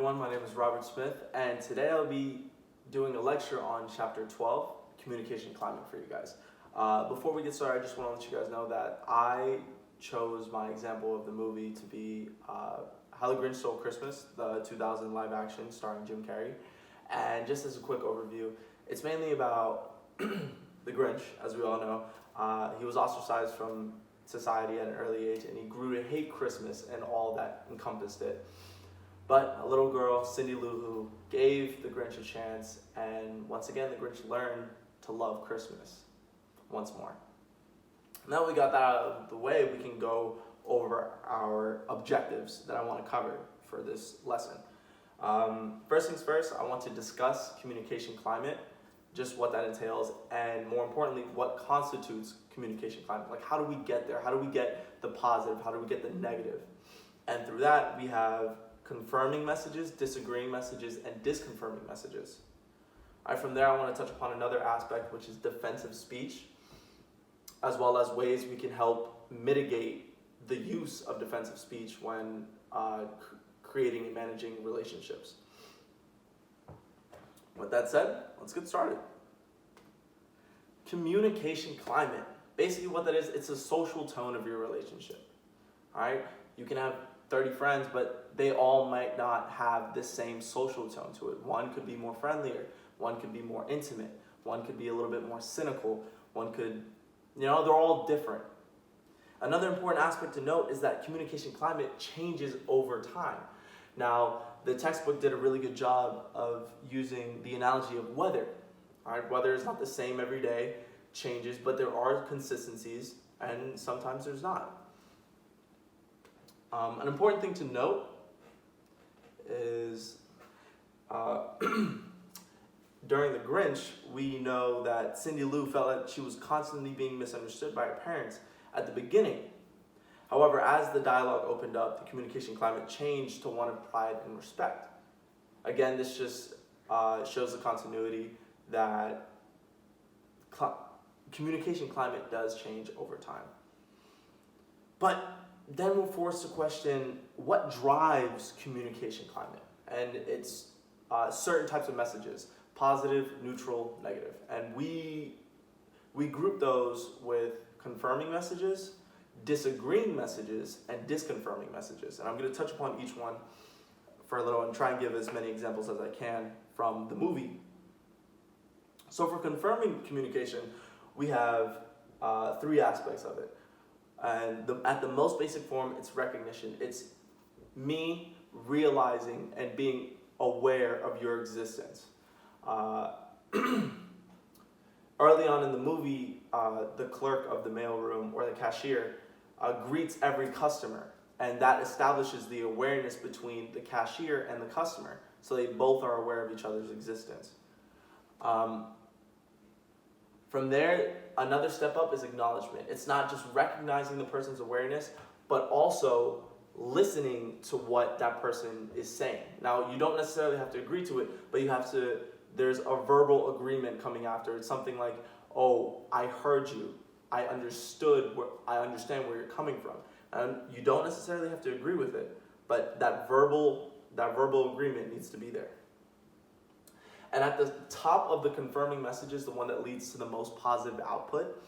everyone. My name is Robert Smith, and today I'll be doing a lecture on Chapter 12, Communication Climate, for you guys. Before we get started, I just want to let you guys know that I chose my example of the movie to be How the Grinch Stole Christmas, the 2000 live action starring Jim Carrey. And just as a quick overview, it's mainly about the Grinch, as we all know. He was ostracized from society at an early age, and he grew to hate Christmas and all that encompassed it. But a little girl, Cindy Lou Who, gave the Grinch a chance, and once again, the Grinch learned to love Christmas once more. Now that we got that out of the way, we can go over our objectives that I want to cover for this lesson. First things first, I want to discuss communication climate, just what that entails, and more importantly, what constitutes communication climate. Like, how do we get there? How do we get the positive? How do we get the negative? And through that, we have confirming messages, disagreeing messages, and disconfirming messages. All right, from there, I want to touch upon another aspect, which is defensive speech, as well as ways we can help mitigate the use of defensive speech when creating and managing relationships. With that said, let's get started. Communication climate. Basically what that is, it's a social tone of your relationship. All right? You can have 30 friends, but they all might not have the same social tone to it. One could be more friendlier. One could be more intimate. One could be a little bit more cynical. One could, they're all different. Another important aspect to note is that communication climate changes over time. Now, the textbook did a really good job of using the analogy of weather. All right, weather is not the same every day, changes, but there are consistencies, and sometimes there's not. An important thing to note is during The Grinch, we know that Cindy Lou felt that she was constantly being misunderstood by her parents at the beginning. However, as the dialogue opened up, the communication climate changed to one of pride and respect. Again, this just shows the continuity that communication climate does change over time. But then we're forced to question what drives communication climate. And it's certain types of messages: positive, neutral, negative. And we group those with confirming messages, disagreeing messages, and disconfirming messages. And I'm going to touch upon each one for a little and try and give as many examples as I can from the movie. So for confirming communication, we have three aspects of it. And at the most basic form, it's recognition. It's me realizing and being aware of your existence. Early on in the movie, the clerk of the mailroom or the cashier greets every customer, and that establishes the awareness between the cashier and the customer, so they both are aware of each other's existence. From there, another step up is acknowledgement. It's not just recognizing the person's awareness, but also listening to what that person is saying. Now, you don't necessarily have to agree to it, but there's a verbal agreement coming after. It's something like, oh, I heard you. I understand where you're coming from. And you don't necessarily have to agree with it, but that verbal agreement needs to be there. And at the top of the confirming messages, the one that leads to the most positive output,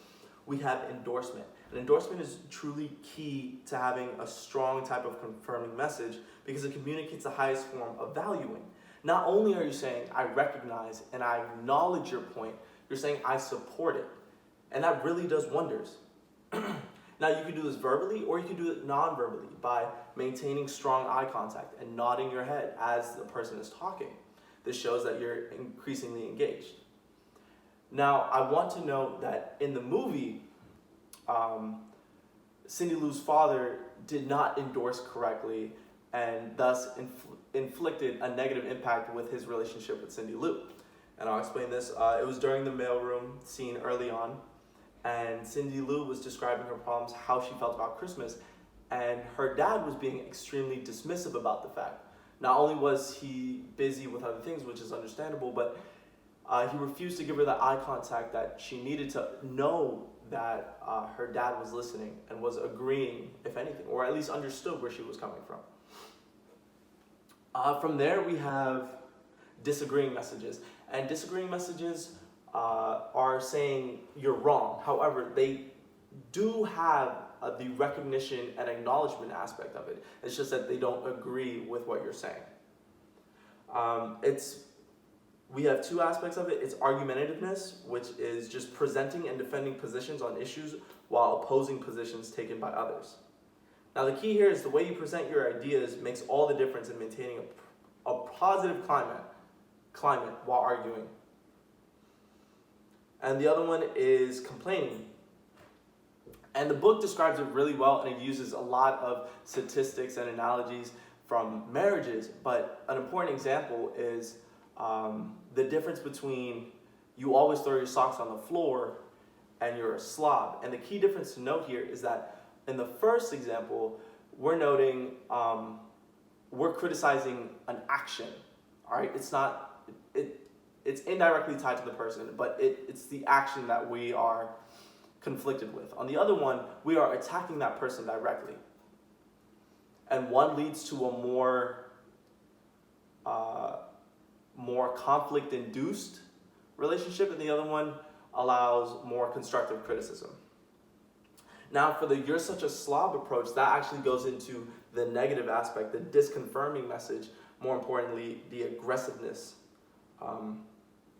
we have endorsement. And endorsement is truly key to having a strong type of confirming message because it communicates the highest form of valuing. Not only are you saying, I recognize and I acknowledge your point, you're saying, I support it. And that really does wonders. Now, you can do this verbally or you can do it non-verbally by maintaining strong eye contact and nodding your head as the person is talking. This shows that you're increasingly engaged. Now, I want to note that in the movie, Cindy Lou's father did not endorse correctly and thus inflicted a negative impact with his relationship with Cindy Lou. And I'll explain this. It was during the mailroom scene early on, and Cindy Lou was describing her problems, how she felt about Christmas, and her dad was being extremely dismissive about the fact. Not only was he busy with other things, which is understandable, but he refused to give her that eye contact that she needed to know that her dad was listening and was agreeing, if anything, or at least understood where she was coming from. From there, we have disagreeing messages. And disagreeing messages are saying you're wrong. However, they do have the recognition and acknowledgement aspect of it. It's just that they don't agree with what you're saying. We have two aspects of it. It's argumentativeness, which is just presenting and defending positions on issues while opposing positions taken by others. Now, the key here is the way you present your ideas makes all the difference in maintaining a positive climate while arguing. And the other one is complaining. And the book describes it really well, and it uses a lot of statistics and analogies from marriages. But an important example is the difference between you always throw your socks on the floor and you're a slob. And the key difference to note here is that in the first example, we're noting, we're criticizing an action, all right? It's indirectly tied to the person, but it's the action that we are conflicted with. On the other one, we are attacking that person directly. And one leads to a more conflict-induced relationship, and the other one allows more constructive criticism. Now, for the "you're such a slob" approach, that actually goes into the negative aspect, the disconfirming message, more importantly, the aggressiveness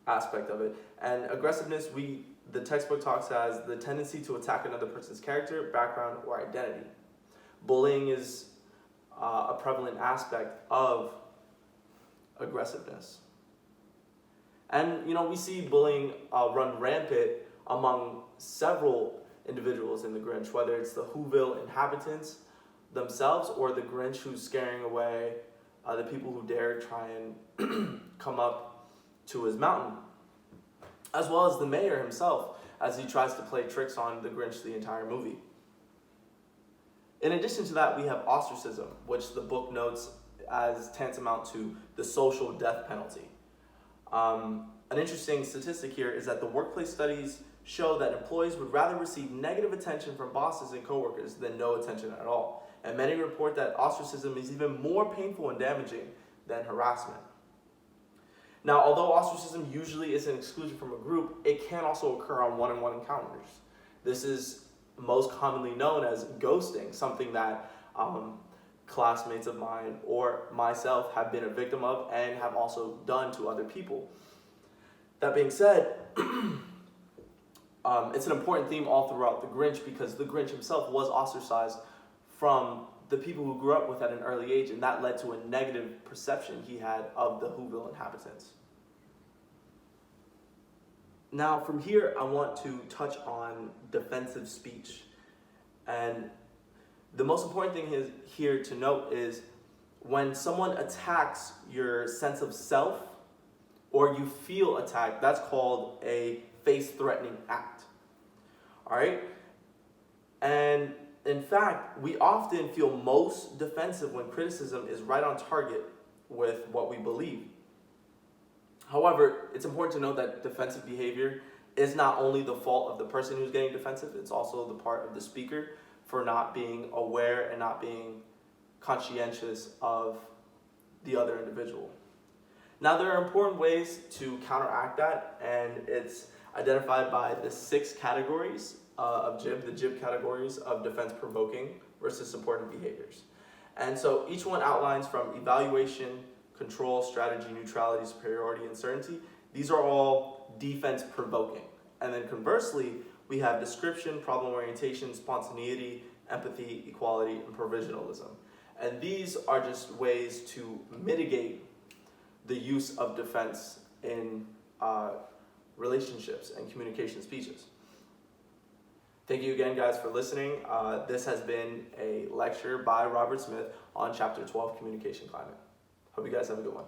aspect of it. And aggressiveness, the textbook talks as the tendency to attack another person's character, background, or identity. Bullying is a prevalent aspect of aggressiveness. And, we see bullying run rampant among several individuals in The Grinch, whether it's the Whoville inhabitants themselves or the Grinch who's scaring away the people who dare try and come up to his mountain, as well as the mayor himself as he tries to play tricks on the Grinch the entire movie. In addition to that, we have ostracism, which the book notes as tantamount to the social death penalty. An interesting statistic here is that the workplace studies show that employees would rather receive negative attention from bosses and coworkers than no attention at all. And many report that ostracism is even more painful and damaging than harassment. Now, although ostracism usually is an exclusion from a group, it can also occur on one-on-one encounters. This is most commonly known as ghosting, something that classmates of mine or myself have been a victim of and have also done to other people. That being said, it's an important theme all throughout The Grinch because the Grinch himself was ostracized from the people who grew up with at an early age, and that led to a negative perception he had of the Whoville inhabitants. Now, from here, I want to touch on defensive speech. And the most important thing here to note is when someone attacks your sense of self or you feel attacked, that's called a face-threatening act. All right? And in fact, we often feel most defensive when criticism is right on target with what we believe. However, it's important to note that defensive behavior is not only the fault of the person who's getting defensive, it's also the part of the speaker for not being aware and not being conscientious of the other individual. Now, there are important ways to counteract that, and it's identified by the 6 categories of JIB, the JIB categories of defense provoking versus supportive behaviors. And so each one outlines from evaluation, control, strategy, neutrality, superiority, and certainty. These are all defense provoking. And then conversely, we have description, problem orientation, spontaneity, empathy, equality, and provisionalism. And these are just ways to mitigate the use of defense in relationships and communication speeches. Thank you again, guys, for listening. This has been a lecture by Robert Smith on Chapter 12, Communication Climate. Hope you guys have a good one.